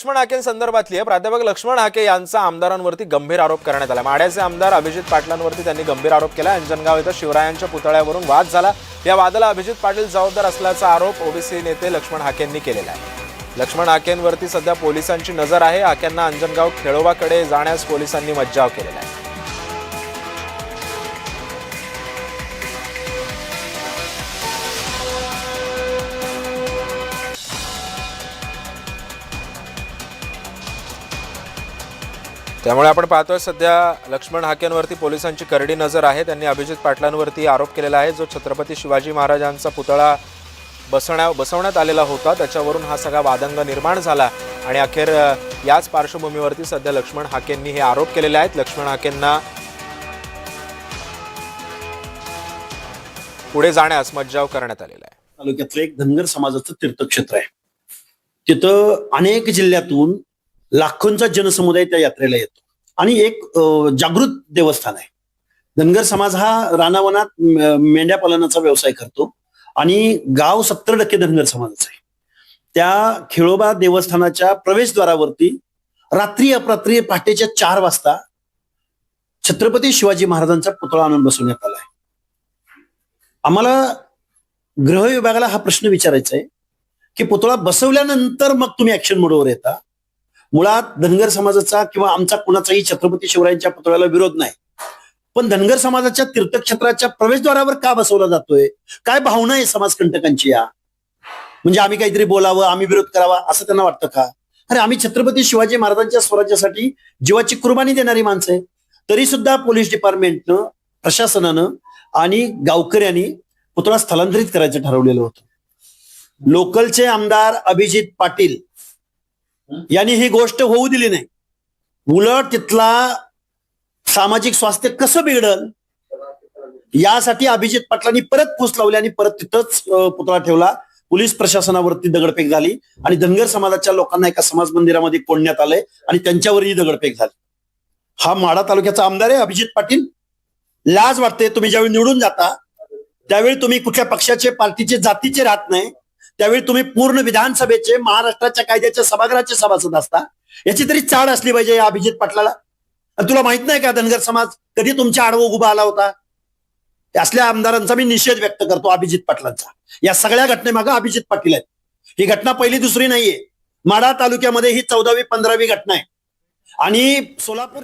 लक्ष्मण हाकेंसंदर्भातली आहे। प्राध्यापक लक्ष्मण हाके यांचा आमदारांवरती गंभीर आरोप करण्यात आला। माढ्याचे आमदार अभिजित पाटलांवरती त्यांनी गंभीर आरोप केला। अंजनगाव येथे शिवरायांच्या पुतळ्यावरून वाद झाला। या वादाला अभिजित पाटील जबाबदार असल्याचा आरोप ओबीसी नेते लक्ष्मण हाकेंनी केलेला आहे। लक्ष्मण हाकेंवरती सध्या पोलिसांची नजर आहे। हाकेंना अंजनगाव खेळोबाकडे जाण्यास पोलिसांनी मज्जाव केलेला आहे। त्यामुळे आपण पाहतोय सध्या लक्ष्मण हाकेंवरती पोलिसांची करडी नजर आहे। त्यांनी अभिजित पाटलांवरती आरोप केलेला आहे, जो छत्रपती शिवाजी महाराजांचा पुतळा बसवण्यात आलेला होता, त्याच्यावरून हा सगळा वादंग निर्माण झाला। आणि अखेर याच पार्श्वभूमीवरती सध्या लक्ष्मण हाकेंनी हे आरोप केलेले आहेत। लक्ष्मण हाकेंना पुढे जाण्यास मज्जाव करण्यात आलेला आहे। तालुक्यातलं एक धनगर समाजाचं तीर्थक्षेत्र आहे। तिथं अनेक जिल्ह्यातून लाखोंचा जनसमुदाय त्या यात्रेला येतो आणि एक जागृत देवस्थान आहे। धनगर समाज हा रानावनात मेंढ्या पालनाचा व्यवसाय करतो आणि गाव 70% धनगर समाजाचा आहे। त्या खेळोबा देवस्थानाच्या प्रवेशद्वारावरती रात्री अपरात्री पहाटेच्या 4 वाजता छत्रपती शिवाजी महाराजांचा पुतळा आणून बसवण्यात आलाय। आम्हाला गृह विभागाला हा प्रश्न विचारायचा आहे की पुतळा बसवल्यानंतर मग तुम्ही ऍक्शन मोडवर येता। मुळात धनगर समाजाचा किंवा आमचा कुणाचाही छत्रपती शिवरायांच्या पुतळ्याला विरोध नाही, पण धनगर समाजाच्या तीर्थक्षेत्राच्या प्रवेशद्वारावर का बसवला जातोय? काय भावना आहे समाजकंटकांची? या म्हणजे आम्ही काहीतरी बोलावं, आम्ही विरोध करावा असं त्यांना वाटतं का? अरे आम्ही छत्रपती शिवाजी महाराजांच्या स्वराज्यासाठी जीवाची कुर्बानी देणारी माणसं आहे। तरी सुद्धा पोलीस डिपार्टमेंटनं, प्रशासनानं आणि गावकऱ्यांनी पुतळा स्थलांतरित करायचं ठरवलेलं होतं। लोकलचे आमदार अभिजित पाटील यांनी ही गोष्ट होऊ दिली नाही। उलट तिथला सामाजिक स्वास्थ्य कसं बिघडल यासाठी अभिजित पाटलांनी परत फूस लावली आणि परत तिथंच पुतळा ठेवला। पोलीस प्रशासनावरती दगडफेक झाली आणि धनगर समाजाच्या लोकांना एका समाज मंदिरामध्ये कोंडण्यात आलंय आणि त्यांच्यावरही दगडफेक झाली। हा माढा तालुक्याचा आमदार आहे अभिजित पाटील। लाज वाटते, तुम्ही ज्यावेळी निवडून जाता त्यावेळी तुम्ही कुठल्या पक्षाचे, पार्टीचे, जातीचे राहत नाही। त्यावेळी तुम्ही पूर्ण विधानसभेचे, महाराष्ट्राच्या कायद्याच्या सभागृहाचे सभासद असता। याची तरी चाड असली पाहिजे या अभिजित पाटलाला। तुला माहित नाही का धनगर समाज कधी तुमच्या आडवं उभा आला होता? असल्या आमदारांचा मी निषेध व्यक्त करतो, अभिजित पाटलांचा। या सगळ्या घटनेमागे अभिजित पाटील आहेत। ही घटना पहिली दुसरी नाहीये। माढा तालुक्यामध्ये ही 14वी 15वी घटना आहे आणि सोलापूर